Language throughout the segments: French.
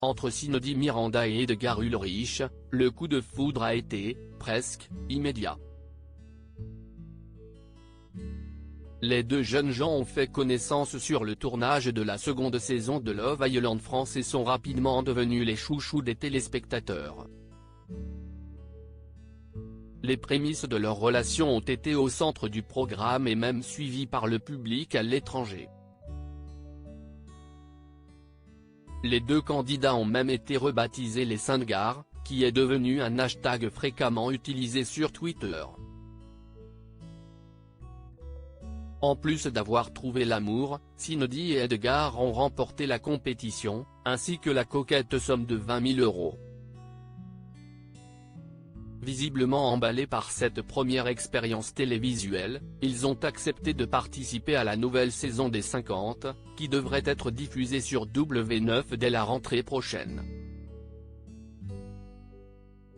Entre Cindy Miranda et Edgar Ulrich, le coup de foudre a été, presque, immédiat. Les deux jeunes gens ont fait connaissance sur le tournage de la seconde saison de Love Island France et sont rapidement devenus les chouchous des téléspectateurs. Les prémices de leur relation ont été au centre du programme et même suivies par le public à l'étranger. Les deux candidats ont même été rebaptisés les Saint-Gars, qui est devenu un hashtag fréquemment utilisé sur Twitter. En plus d'avoir trouvé l'amour, Cindy et Edgar ont remporté la compétition, ainsi que la coquette somme de 20 000 €. Visiblement emballés par cette première expérience télévisuelle, ils ont accepté de participer à la nouvelle saison des 50, qui devrait être diffusée sur W9 dès la rentrée prochaine.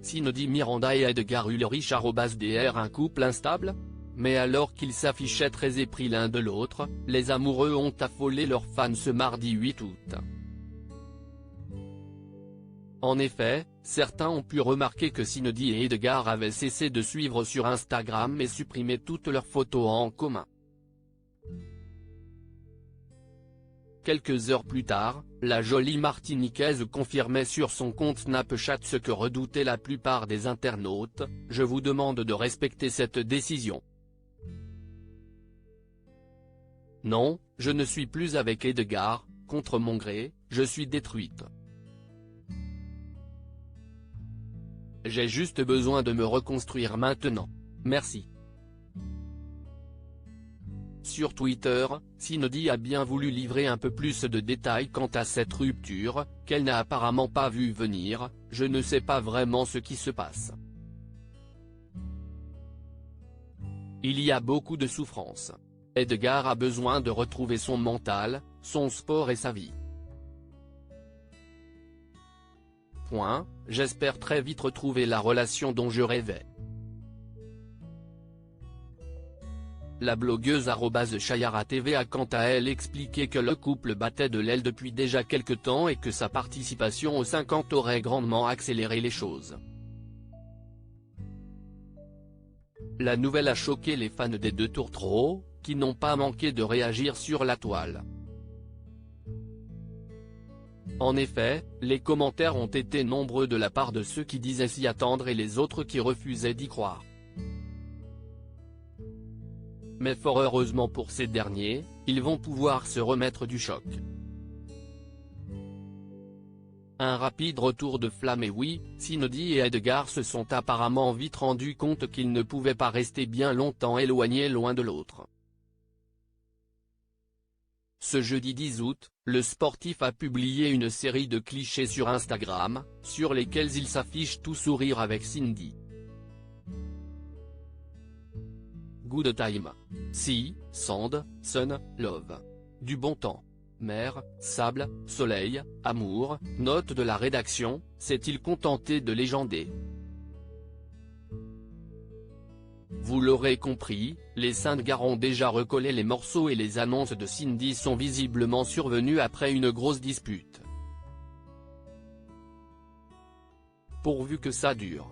Cindy Miranda et Edgar Ulrich @dr un couple instable ? Mais alors qu'ils s'affichaient très épris l'un de l'autre, les amoureux ont affolé leurs fans ce mardi 8 août. En effet, certains ont pu remarquer que Cindy et Edgar avaient cessé de suivre sur Instagram et supprimé toutes leurs photos en commun. Quelques heures plus tard, la jolie Martiniquaise confirmait sur son compte Snapchat ce que redoutaient la plupart des internautes: « Je vous demande de respecter cette décision. Non, je ne suis plus avec Edgar, contre mon gré, je suis détruite. J'ai juste besoin de me reconstruire maintenant. Merci. » Sur Twitter, Cindy a bien voulu livrer un peu plus de détails quant à cette rupture, qu'elle n'a apparemment pas vu venir. « Je ne sais pas vraiment ce qui se passe. Il y a beaucoup de souffrance. Edgar a besoin de retrouver son mental, son sport et sa vie. J'espère très vite retrouver la relation dont je rêvais. » La blogueuse @ChayaraTV a quant à elle expliqué que le couple battait de l'aile depuis déjà quelque temps et que sa participation aux 50 aurait grandement accéléré les choses. La nouvelle a choqué les fans des deux tourtereaux, qui n'ont pas manqué de réagir sur la toile. En effet, les commentaires ont été nombreux de la part de ceux qui disaient s'y attendre et les autres qui refusaient d'y croire. Mais fort heureusement pour ces derniers, ils vont pouvoir se remettre du choc. Un rapide retour de flamme et oui, Cindy et Edgar se sont apparemment vite rendus compte qu'ils ne pouvaient pas rester bien longtemps éloignés l'un de l'autre. Ce jeudi 10 août, le sportif a publié une série de clichés sur Instagram, sur lesquels il s'affiche tout sourire avec Cindy. Good time. Sea, sand, sun, love. Du bon temps. Mer, sable, soleil, amour. Note de la rédaction: s'est-il contenté de légender? Vous l'aurez compris, les Saint-Gars ont déjà recollé les morceaux et les annonces de Cindy sont visiblement survenues après une grosse dispute. Pourvu que ça dure.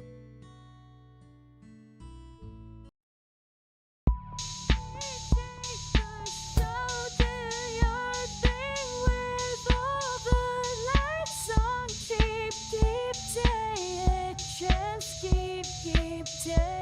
Keep